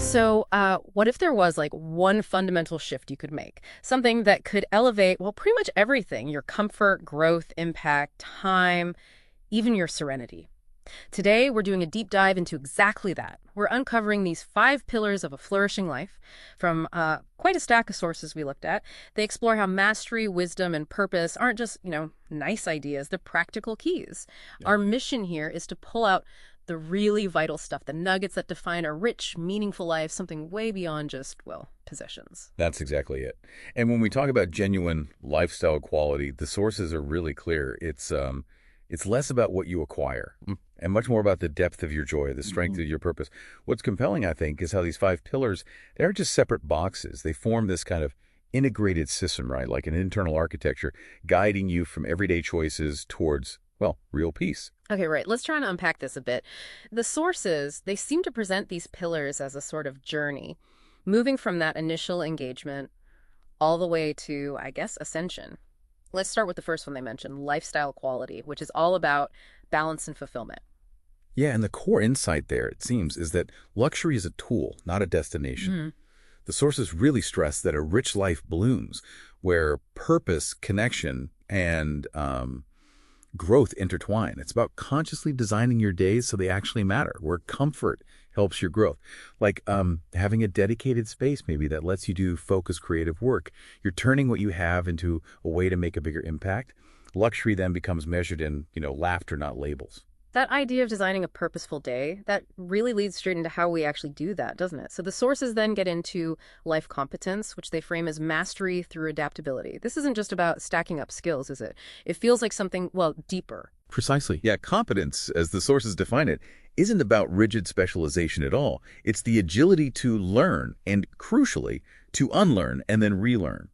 So, what if there was like one fundamental shift you could make? Something that could elevate, well, pretty much everything, your comfort, growth, impact, time, even your serenity. Today, we're doing a deep dive into exactly that. We're uncovering these 5 pillars of a flourishing life from quite a stack of sources we looked at. They explore how mastery, wisdom, and purpose aren't just, nice ideas, they're practical keys. Yeah. Our mission here is to pull out the really vital stuff, the nuggets that define a rich, meaningful life, something way beyond just, well, possessions. That's exactly it. And when we talk about genuine lifestyle quality, the sources are really clear. It's less about what you acquire and much more about the depth of your joy, the strength of your purpose. What's compelling, I think, is how these 5 pillars, they're just separate boxes. They form this kind of integrated system, right? Like an internal architecture guiding you from everyday choices towards, well, real peace. Okay, right. Let's try and unpack this a bit. The sources, they seem to present these pillars as a sort of journey, moving from that initial engagement all the way to, I guess, ascension. Let's start with the first one they mentioned, lifestyle quality, which is all about balance and fulfillment. Yeah, and the core insight there, it seems, is that luxury is a tool, not a destination. The sources really stress that a rich life blooms where purpose, connection, and growth intertwine. It's about consciously designing your days so they actually matter, where comfort helps your growth. Like having a dedicated space maybe that lets you do focused creative work. You're turning what you have into a way to make a bigger impact. Luxury then becomes measured in, laughter, not labels. That idea of designing a purposeful day, that really leads straight into how we actually do that, doesn't it? So the sources then get into life competence, which they frame as mastery through adaptability. This isn't just about stacking up skills, is it? It feels like something, well, deeper. Precisely. Yeah, competence, as the sources define it, isn't about rigid specialization at all. It's the agility to learn and, crucially, to unlearn and then relearn.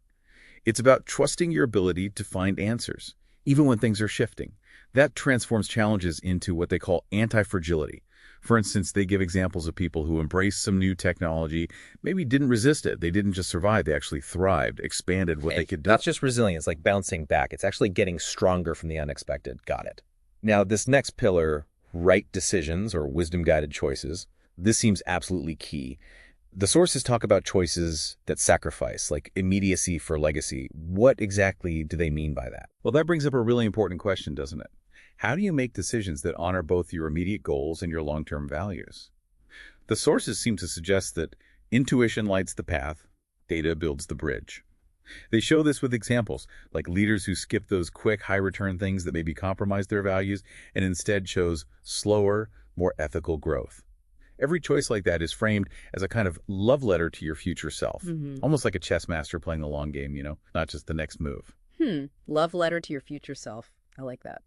It's about trusting your ability to find answers, even when things are shifting. That transforms challenges into what they call anti-fragility. For instance, they give examples of people who embraced some new technology, maybe didn't resist it. They didn't just survive. They actually thrived, expanded what they could do. That's just resilience, like bouncing back. It's actually getting stronger from the unexpected. Got it. Now, this next pillar, right decisions or wisdom-guided choices, this seems absolutely key. The sources talk about choices that sacrifice, like immediacy for legacy. What exactly do they mean by that? Well, that brings up a really important question, doesn't it? How do you make decisions that honor both your immediate goals and your long-term values? The sources seem to suggest that intuition lights the path, data builds the bridge. They show this with examples, like leaders who skip those quick, high-return things that maybe compromise their values and instead chose slower, more ethical growth. Every choice like that is framed as a kind of love letter to your future self, almost like a chess master playing the long game, not just the next move. Love letter to your future self. I like that.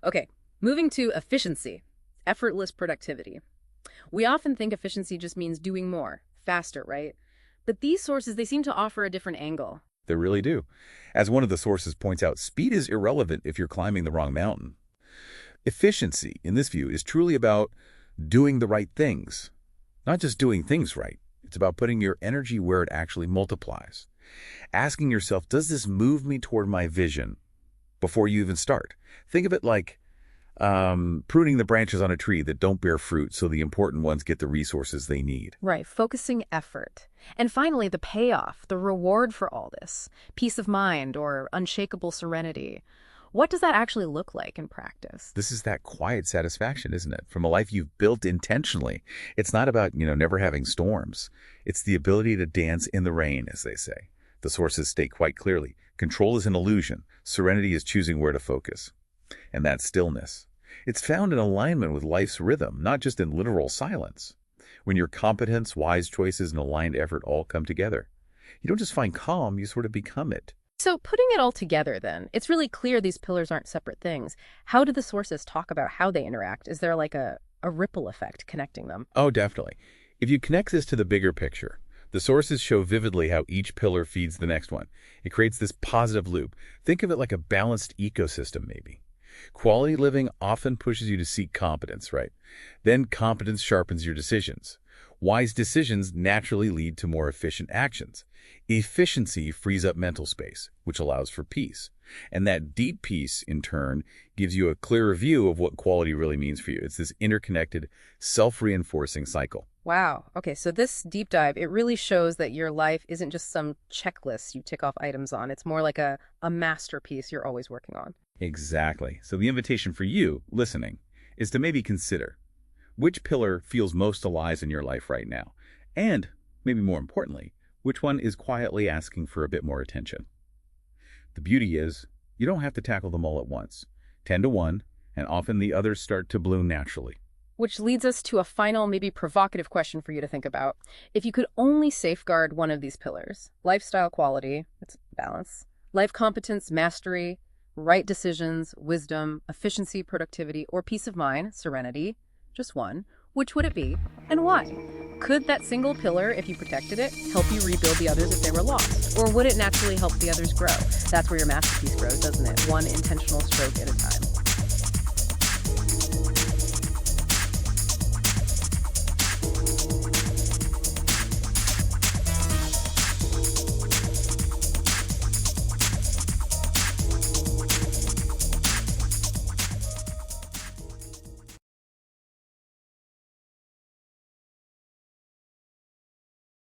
Okay, moving to efficiency, effortless productivity. We often think efficiency just means doing more, faster, right? But these sources, they seem to offer a different angle. They really do. As one of the sources points out, speed is irrelevant if you're climbing the wrong mountain. Efficiency, in this view, is truly about doing the right things, not just doing things right. It's about putting your energy where it actually multiplies. Asking yourself, does this move me toward my vision before you even start? Think of it like pruning the branches on a tree that don't bear fruit so the important ones get the resources they need. Right, focusing effort. And finally, the payoff, the reward for all this, peace of mind or unshakable serenity. What does that actually look like in practice? This is that quiet satisfaction, isn't it? From a life you've built intentionally. It's not about, never having storms. It's the ability to dance in the rain, as they say. The sources state quite clearly, control is an illusion. Serenity is choosing where to focus. And that stillness. It's found in alignment with life's rhythm, not just in literal silence. When your competence, wise choices, and aligned effort all come together. You don't just find calm, you sort of become it. So putting it all together then, it's really clear these pillars aren't separate things. How do the sources talk about how they interact? Is there like a ripple effect connecting them? Oh, definitely. If you connect this to the bigger picture, the sources show vividly how each pillar feeds the next one. It creates this positive loop. Think of it like a balanced ecosystem, maybe. Quality living often pushes you to seek competence, right? Then competence sharpens your decisions. Wise decisions naturally lead to more efficient actions. Efficiency frees up mental space, which allows for peace. And that deep peace, in turn, gives you a clearer view of what quality really means for you. It's this interconnected, self-reinforcing cycle. Wow. Okay, so this deep dive, it really shows that your life isn't just some checklist you tick off items on. It's more like a masterpiece you're always working on. Exactly. So the invitation for you, listening, is to maybe consider which pillar feels most alive in your life right now, and, maybe more importantly, which one is quietly asking for a bit more attention. The beauty is, you don't have to tackle them all at once. 10 to 1, and often the others start to bloom naturally. Which leads us to a final, maybe provocative question for you to think about. If you could only safeguard one of these pillars, lifestyle quality, it's balance, life competence, mastery, right decisions, wisdom, efficiency, productivity, or peace of mind, serenity, just one, which would it be and why? Could that single pillar, if you protected it, help you rebuild the others if they were lost? Or would it naturally help the others grow? That's where your masterpiece grows, doesn't it? One intentional stroke at a time.